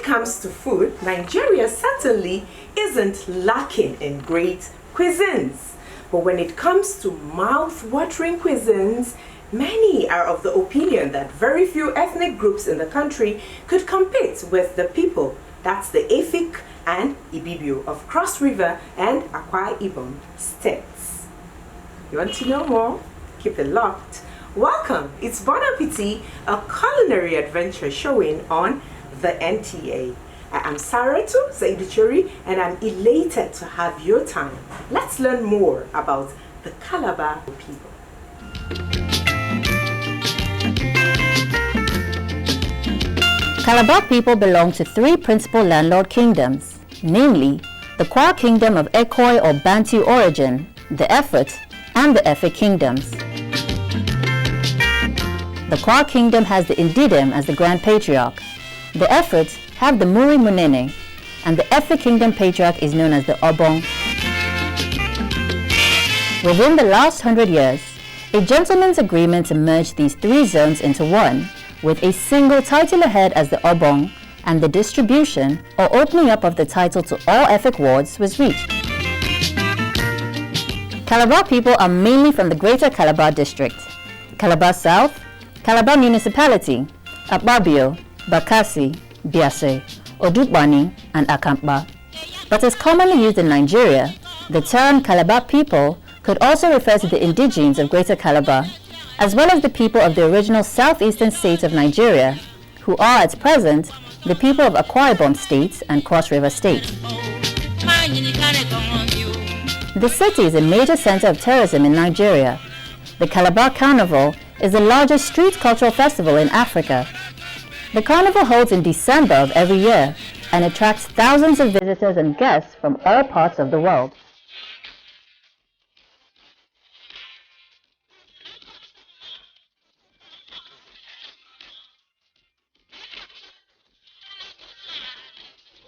Comes to food, Nigeria certainly isn't lacking in great cuisines. But when it comes to mouth-watering cuisines, many are of the opinion that very few ethnic groups in the country could compete with the people. That's the Efik and Ibibio of Cross River and Akwa Ibom states. You want to know more? Keep it locked. Welcome, it's Bon Appetit, a culinary adventure showing on the NTA. I am Saratu Zaiduchuri and I'm elated to have your time. Let's learn more about the Calabar people. Calabar people belong to three principal landlord kingdoms, namely the Kwa Kingdom of Ekoi or Bantu origin, the Efik, and the Efik kingdoms. The Kwa Kingdom has the Indidem as the Grand Patriarch. The Efik have the Muri Munene, and the Efik Kingdom Patriarch is known as the Obong. Within the last 100 years, a gentleman's agreement to merge these three zones into one, with a single title ahead as the Obong, and the distribution or opening up of the title to all Efik wards was reached. Calabar people are mainly from the Greater Calabar District, Calabar South, Calabar Municipality, Akpabio, Bakassi, Biase, Odukbani, and Akampa. But as commonly used in Nigeria, the term Calabar people could also refer to the indigenes of Greater Calabar, as well as the people of the original southeastern states of Nigeria, who are at present the people of Akwa Ibom State and Cross River State. The city is a major center of tourism in Nigeria. The Calabar Carnival is the largest street cultural festival in Africa. The carnival holds in December of every year and attracts thousands of visitors and guests from all parts of the world.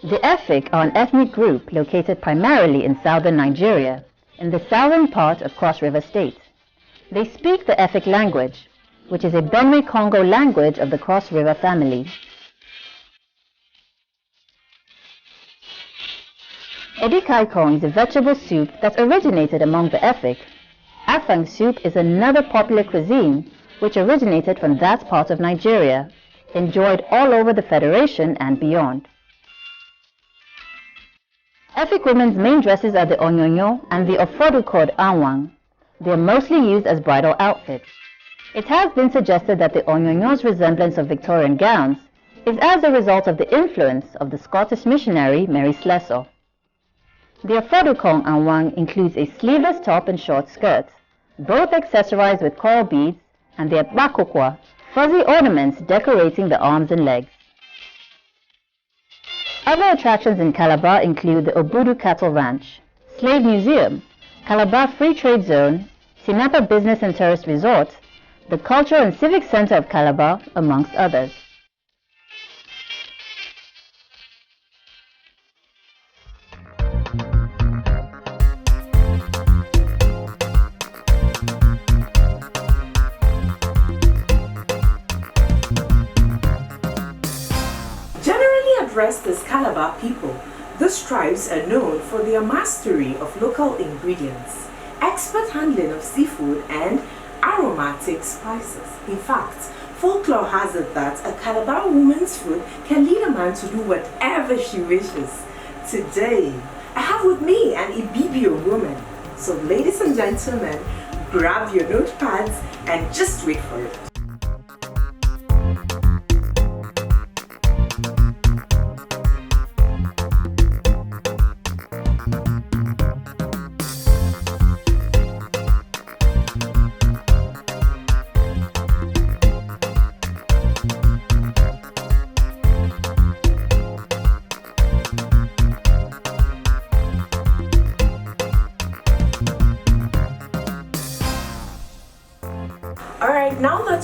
The Efik are an ethnic group located primarily in southern Nigeria, in the southern part of Cross River State. They speak the Efik language, which is a Benue-Congo language of the Cross River family. Edikaikong is a vegetable soup that originated among the Efik. Afang soup is another popular cuisine which originated from that part of Nigeria, enjoyed all over the Federation and beyond. Efik women's main dresses are the onyonyo and the ofodu called anwang. They are mostly used as bridal outfits. It has been suggested that the onyonyo's resemblance of Victorian gowns is as a result of the influence of the Scottish missionary Mary Slessor. The Afodukong Anwang includes a sleeveless top and short skirts, both accessorized with coral beads, and the Bakokwa, fuzzy ornaments decorating the arms and legs. Other attractions in Calabar include the Obudu Cattle Ranch, Slave Museum, Calabar Free Trade Zone, Sinapa Business and Tourist Resort, the Cultural and Civic Center of Calabar, amongst others. Generally addressed as Calabar people, these tribes are known for their mastery of local ingredients, expert handling of seafood, and aromatic spices. In fact, folklore has it that a Calabar woman's food can lead a man to do whatever she wishes. Today, I have with me an Ibibio woman. So ladies and gentlemen, grab your notepads and just wait for it.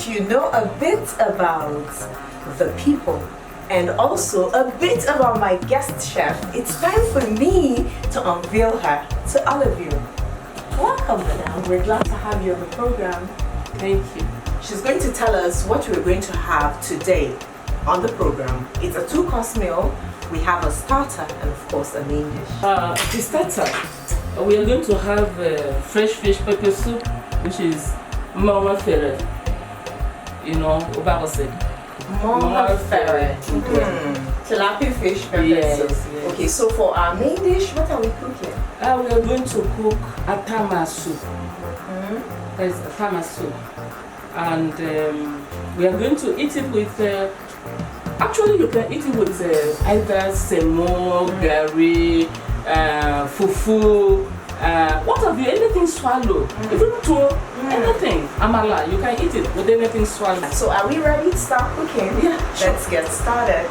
if you know a bit about the people and also a bit about my guest chef, it's time for me to unveil her to all of you. Welcome, madam. We're glad to have you on the program. Thank you. She's going to tell us what we're going to have today on the program. It's a 2-course meal. We have a starter and of course a main dish. The starter, we are going to have fresh fish pepper soup, which is mama ferret. You know, Obama Mama ferret. Tilapia fish pepper soup. Yes. Okay, so for our main dish, what are we cooking? We are going to cook atama soup. That's atama soup. And we are going to eat it with, actually you can eat it with either semo, gari, fufu, what have you, anything swallow. Even to anything, amala, you can eat it with anything swallow. So are we ready to start cooking? Yeah, sure. Let's get started.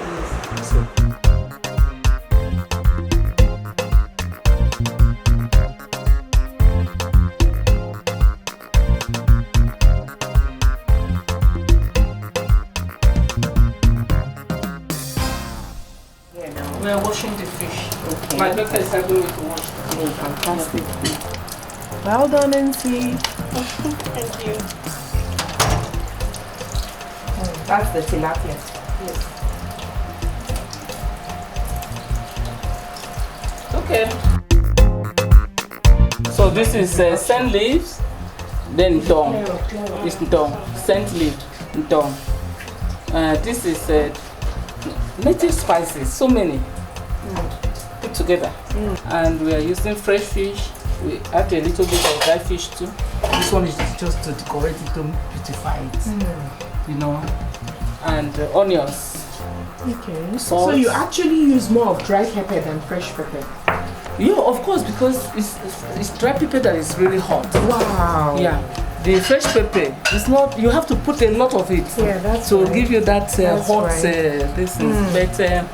We are washing the fish. Okay. My daughter is helping me to wash. Oh, fantastic. Well done, NT. Thank you. That's the tilapia. Yes. Okay. So this is scent leaves, then dong. It's dong. Scent leaf, dong. This is native spices, so many put together. And we are using fresh fish. We add a little bit of dry fish too. This one is just to decorate it, to beautify it, you know. And onions. Okay. Salt. So you actually use more of dry pepper than fresh pepper? Yeah, of course, because it's dry pepper that is really hot. Wow. Yeah. The fresh pepper, it's not, you have to put a lot of it. Yeah, that's to right. give you that hot right. this is better.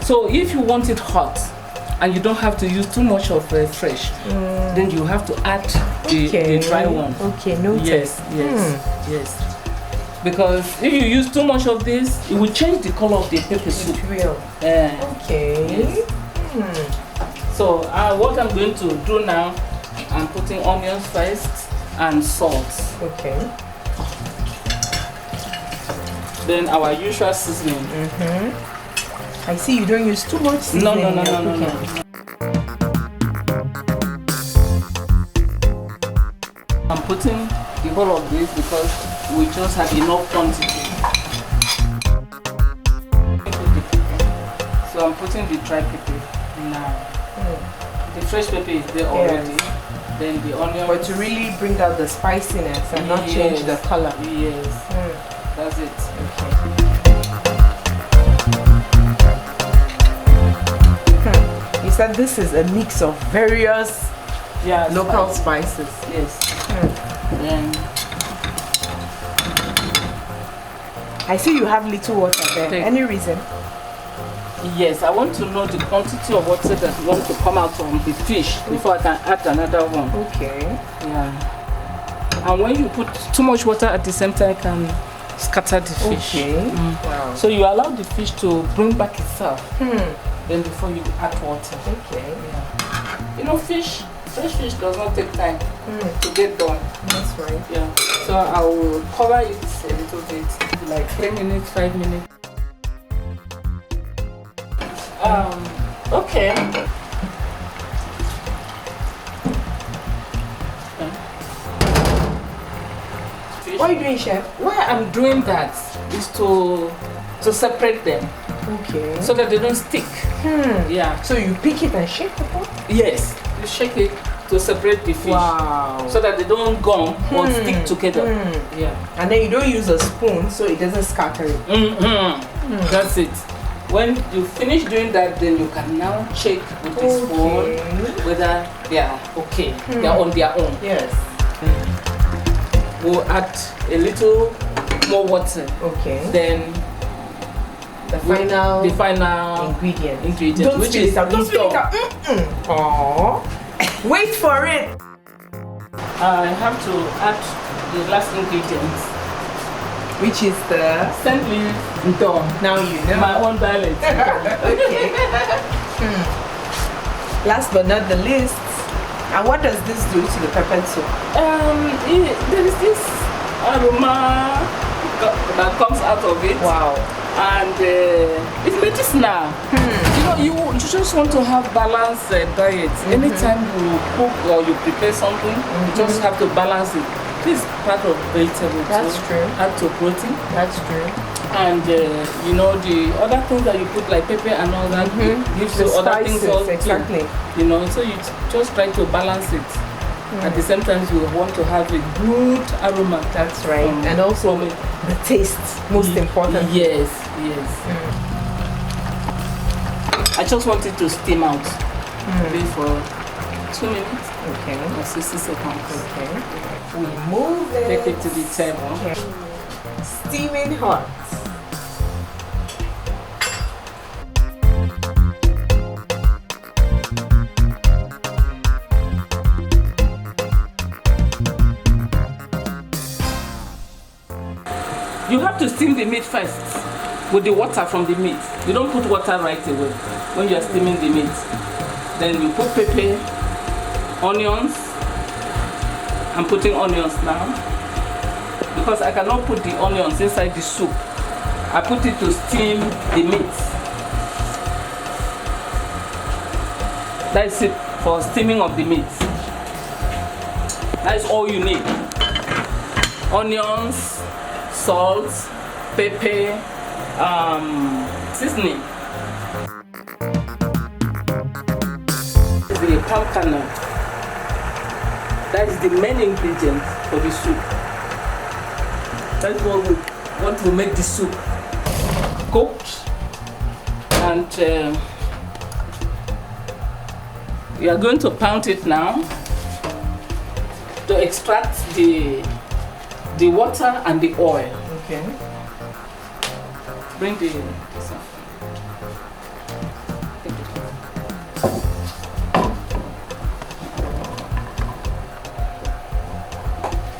So if you want it hot and you don't have to use too much of fresh, then you have to add the dry one. Okay, noted. Yes. Because if you use too much of this, it will change the color of the pepper soup. It will. Okay. Yes. So what I'm going to do now, I'm putting onions first and salt. Okay. Then our usual seasoning. I see you don't use too much seasoning. No. I'm putting the whole of this because we just have enough quantity. So I'm putting the dry pepper now. The fresh pepper is there already. Then the onion. But to really bring out the spiciness and not change the color. Yes. That's it. Okay. You said this is a mix of various local spices. Yes. Then I see you have little water there. Any reason? Yes, I want to know the quantity of water that you want to come out from the fish before I can add another one. Okay. Yeah. And when you put too much water at the same time, it can scatter the fish. Okay. Wow. So you allow the fish to bring back itself. Then before you add water. Okay. Yeah. You know, fresh fish does not take time to get done. That's right. Yeah. So I will cover it a little bit, like 3 minutes, 5 minutes. Okay. What are you doing, chef? Why I'm doing that is to separate them. Okay. So that they don't stick. Yeah. So you pick it and shake the pot? Yes. You shake it to separate the fish. Wow. So that they don't gum or stick together. Yeah. And then you don't use a spoon so it doesn't scatter it. That's it. When you finish doing that, then you can now check with the spoon whether they are okay. They are on their own. Yes. We'll add a little more water. Okay. Then the final ingredient. Don't which spill is it out. Don't spill it out. Aww. Wait for it. I have to add the last ingredient. which is the Scent leaf ntong. now you know. My own dialect. Okay. Last but not the least, and what does this do to the peppered soup? There is this aroma that comes out of it. Wow. And it's medicinal. You know, you just want to have balanced diet. Anytime you cook or you prepare something, you just have to balance it. This is part of vegetable. That's true. Add to protein. That's true. And you know, the other things that you put like pepper and all that gives The you other things spices, also. exactly. You know, so you just try to balance it. At the same time, you want to have a good aroma. That's right. And also the taste, most important. Yes, yes. I just want it to steam out. Maybe for 2 minutes. Okay. Or 60 seconds. Okay. We move it. Take it to the table. Okay. Steaming hot. You have to steam the meat first with the water from the meat. You don't put water right away when you are steaming the meat. Then you put pepper, onions. I'm putting onions now because I cannot put the onions inside the soup. I put it to steam the meat. That's it for steaming of the meat. That's all you need. Onions, salt, pepper, seasoning. The palm kernel. That is the main ingredient for the soup. That's what we want to make the soup cooked. And we are going to pound it now to extract the water and the oil. Okay. Bring the this up.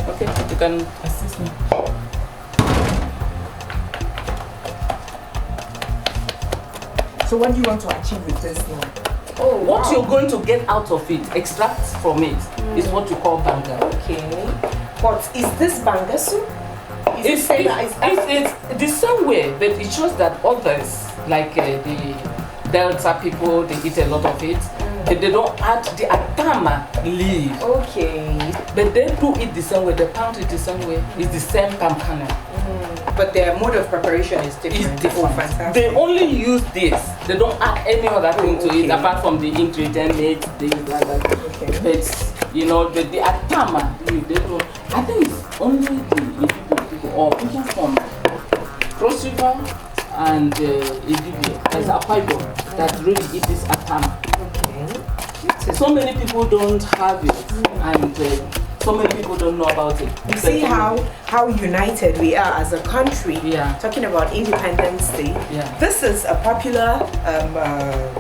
Okay, you can assist me. So what do you want to achieve with this now? Oh, what you're going to get out of it, extract from it, is what you call banga. Okay. But is this banga soup? It's the same way, but it's just that others, like the Delta people, they eat a lot of it. But they don't add the atama leaf. Okay. But they do it the same way, they pound it the same way. It's the same pampana. But their mode of preparation is different. It's different. Oh, fantastic. They only use this. They don't add any other thing to it Okay. apart from the ingredient made, this, that. Okay. But you know, the atama leaf, they don't. I think it's only the people or people from Cross River and Ibibia, there's a Apaibo that really eat this atama. Okay. So many people don't have it, and so many people don't know about it. You see how united we are as a country. Yeah. Talking about Independence Day. Yeah. This is a popular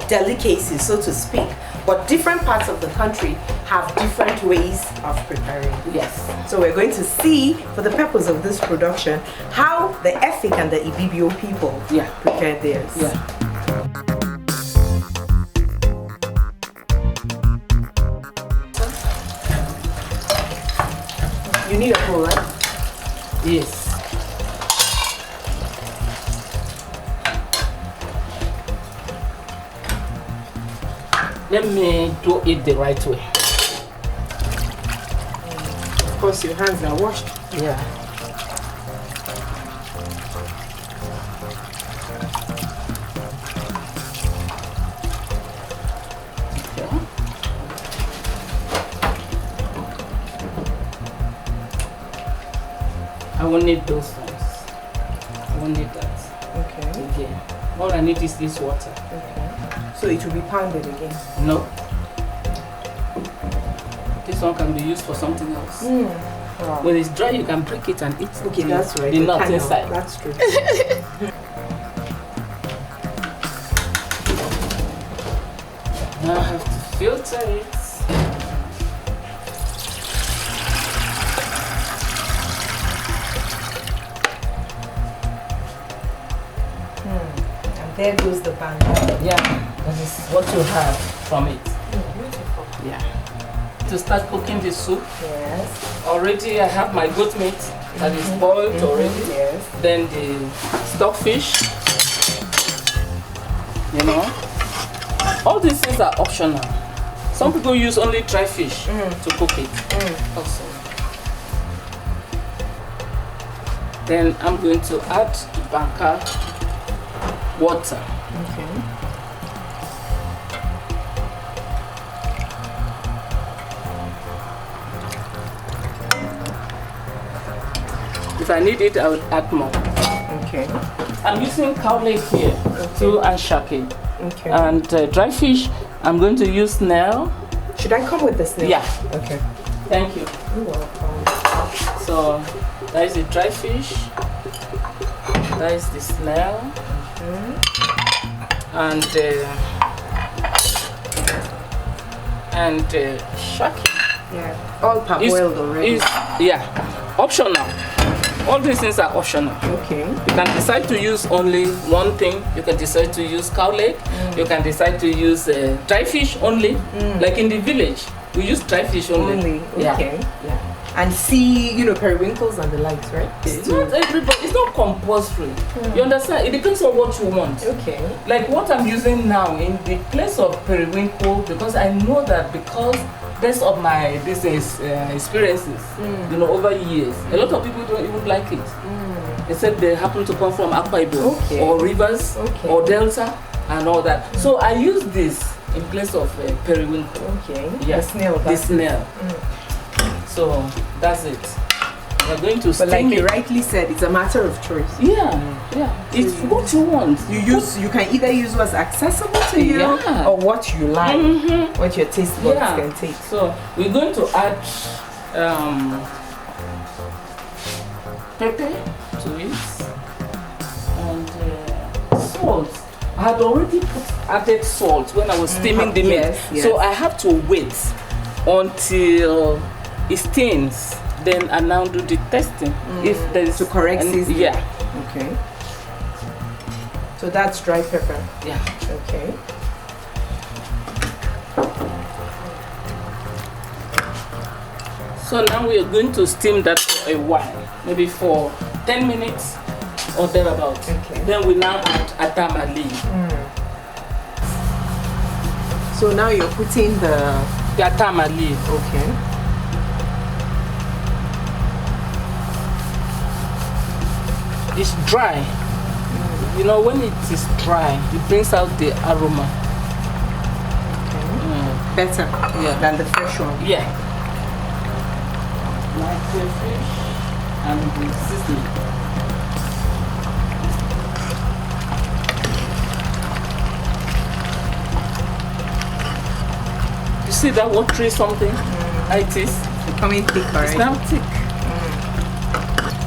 delicacy, so to speak. But different parts of the country have different ways of preparing. Yes. So we're going to see, for the purpose of this production, how the Efik and the Ibibio people prepare theirs. Yeah. You need a bowl, right? Yes. Let me do it the right way. Of course, your hands are washed. Yeah. I won't need those ones. I won't need that. Okay. Again. All I need is this water. Okay. So it will be pounded again. No. This one can be used for something else. Wow. When it's dry, you can break it and eat. Okay, that's right. The nut Kernel, inside. That's true. Now I have to filter it. There goes the banana. Yeah, that is what you have from it. Beautiful. Yeah. To start cooking the soup, Yes. already I have my goat meat that is boiled already. Yes. Then the stockfish. You know, all these things are optional. Some people use only dry fish to cook it. Also. Then I'm going to add the banka water. Okay. If I need it, I will add more. Okay. I'm using cow leg here, too, and shake. Okay. And dry fish, I'm going to use snail. Should I come with the snail? Yeah. Okay. Thank you. You're welcome. So that is the dry fish. That is the snail. And shake. Yeah. All parboiled already. Yeah, optional. All these things are optional. Okay. You can decide to use only one thing. You can decide to use cow leg. You can decide to use dry fish only. Like in the village, we use dry fish only. Okay. Yeah. And see, periwinkles and the likes, right? It's not everybody. It's not compulsory. You understand? It depends on what you want. Okay. Like what I'm using now in the place of periwinkle, because I know that because based on my experiences, over years, a lot of people don't even like it. Except they happen to come from Akwa Ibom or rivers or Delta and all that. So I use this in place of periwinkle. Okay. Yeah. The snail. The snail. So that's it. We're going to steam But like you it. rightly said, it's a matter of choice. Yeah. It's what you want. You can either use what's accessible to you or what you like, what your taste buds can take. So we're going to add pepper to it and salt. I had already added salt when I was steaming the meat, so I have to wait until it steams. Then I now do the testing if there is to correct seasoning. Yeah. Okay. So that's dry pepper. Yeah. Okay. So now we are going to steam that for a while, maybe for 10 minutes or thereabouts. Okay. Then we now add atama leaf. So now you're putting the Atama leaf. Okay. It's dry. When it is dry, it brings out the aroma. Better than the fresh one. Yeah. Like the fish and the seasoning. You see that watery something? It is. It's becoming thick already. It's now thick.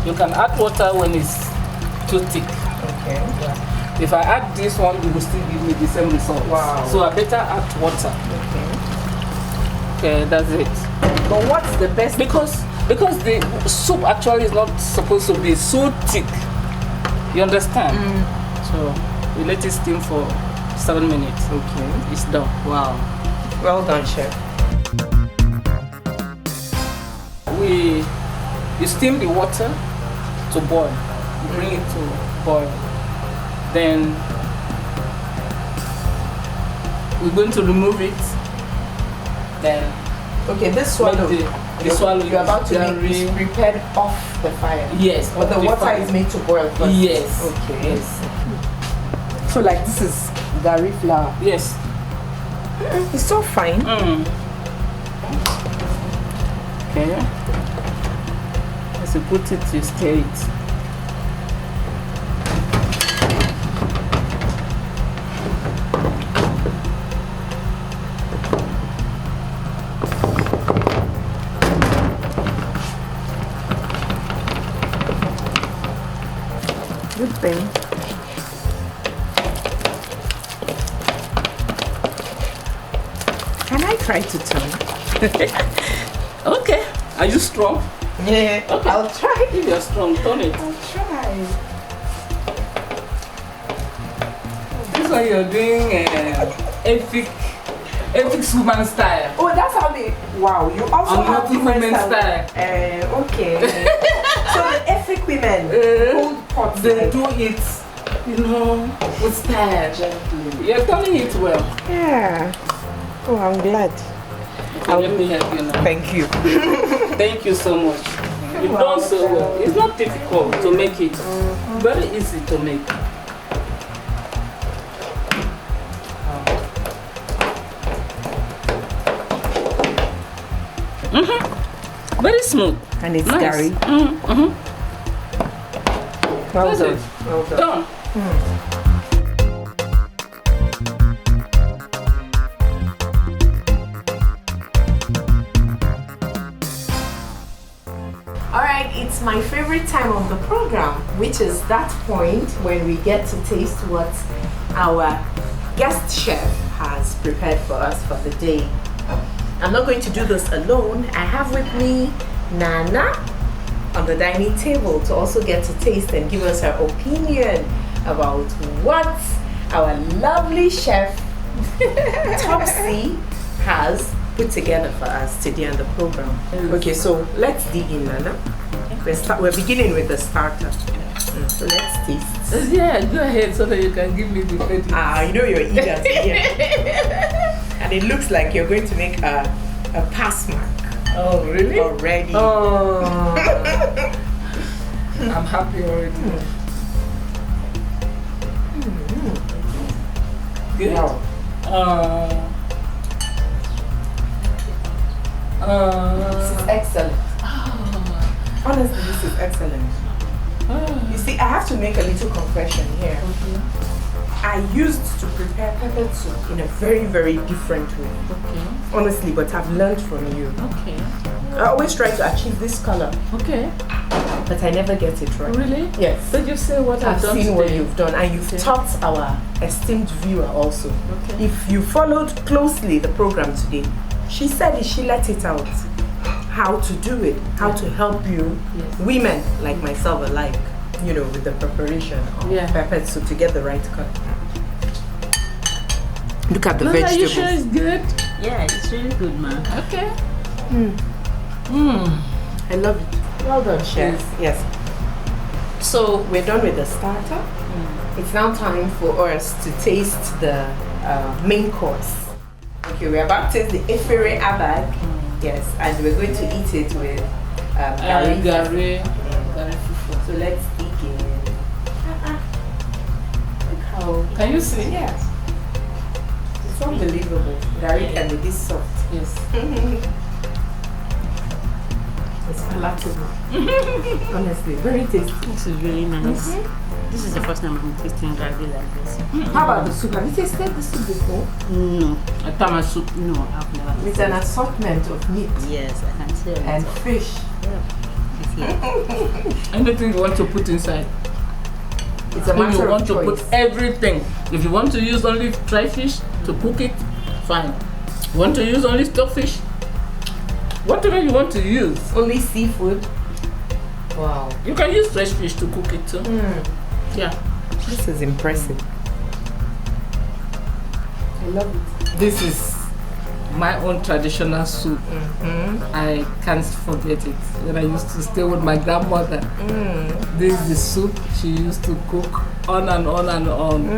You can add water when it's too thick. Okay. Yeah. If I add this one, it will still give me the same result. Wow. So I better add water. Okay, that's it. But what's the best? Because the soup actually is not supposed to be so thick. You understand? So we let it steam for 7 minutes. Okay. It's done. Wow. Well done, chef. You steam the water to boil. You bring it to boil. Then we're going to remove it. Then this swallow. The swallow you're about to make is prepared off the fire. Yes. But the water is made to boil first. Yes. Okay. Yes. So like this is gari flour. Yes. It's so fine. Okay. As you put it, you stir it. Good thing. Can I try to turn? Okay. Are you strong? Yeah. Okay. I'll try. If you're strong, turn it. I'll try. one you're doing epic woman style. Oh, that's how they. Wow, you also have different women style. Okay. So the epic women hold pots. They do it, with style. You're turning it well. Yeah. Oh, I'm glad. Let me help you now. Thank you. Thank you so much. You've done so well. It's not difficult to make it. Very easy to make. Very smooth. And it's nice. Gary. Well done. Well done. Done. Alright, it's my favorite time of the program, which is that point when we get to taste what our guest chef has prepared for us for the day. I'm not going to do this alone. I have with me Nana on the dining table to also get to taste and give us her opinion about what our lovely chef Topsy has put together for us today on the program. Okay, so let's dig in, Nana. We're beginning with the starter. So let's taste. Yeah, go ahead so that you can give me the credit. You know you're eager to hear. And it looks like you're going to make a pass mark. Oh, really? Already. Oh. I'm happy already. Good. Wow. This is excellent. Honestly, this is excellent. You see, I have to make a little confession here. I used to prepare pepper soup in a very, very different way. Okay. Honestly, but I've learned from you. Okay. I always try to achieve this color, Okay. but I never get it right. Really? Yes. Did you say what I've I've done seen today? what you've done, and you've taught our esteemed viewer also. Okay. If you followed closely the program today, she said she let it out how to do it, how to help you, women like myself alike, with the preparation of pepper soup to get the right cut. Look at the vegetables. Are you sure it's good? Yeah, it's really good, man. Okay. I love it. Well done, chef. Yes. So we're done with the starter. It's now time for us to taste the main course. Okay, we're about to taste the efere abag. Yes, and we're going to eat it with gari. Gari. So let's dig in. Look how. Can you see? Yes. It's unbelievable. Gari can be this soft. Yes. It's palatable. Honestly, very tasty. This is really nice. This is the first time I'm tasting gari like this. How about the soup? Have you tasted the soup before? No. A tama soup. No, I've never. With an assortment of meat Yes, I can see it. and fish. It's here. Anything you want to put inside. It's a If matter you of want to choice. put everything. If you want to use only dry fish to cook it, fine. You want to use only stockfish? Whatever you want to use. Only seafood. Wow. You can use fresh fish to cook it too. Yeah. This is impressive. I love it. This is my own traditional soup. I can't forget it. When I used to stay with my grandmother, this is the soup she used to cook on and on and on.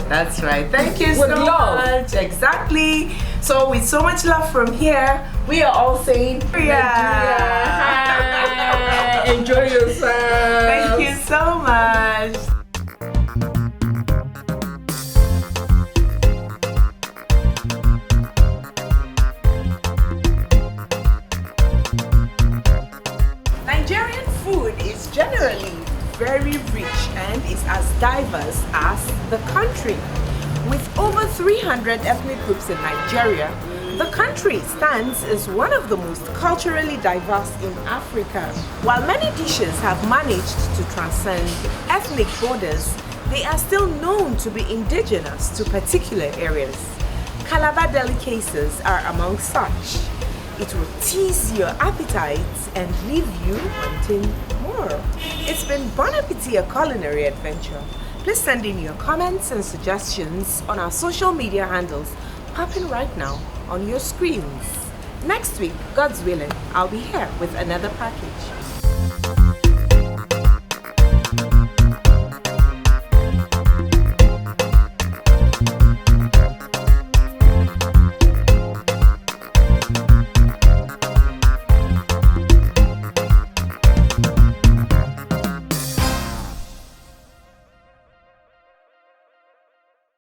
That's right. Thank you With so love. much. Exactly. So with so much love from here, we are all saying Hi. Enjoy yourself. Thank you so much. Nigerian food is generally very rich and is as diverse as the country. With over 300 ethnic groups in Nigeria, the country stands as one of the most culturally diverse in Africa. While many dishes have managed to transcend ethnic borders, they are still known to be indigenous to particular areas. Calabar delicacies are among such. It will tease your appetite and leave you wanting more. It's been Bon Appetit, a culinary adventure. Please send in your comments and suggestions on our social media handles popping right now on your screens. Next week, God's willing, I'll be here with another package.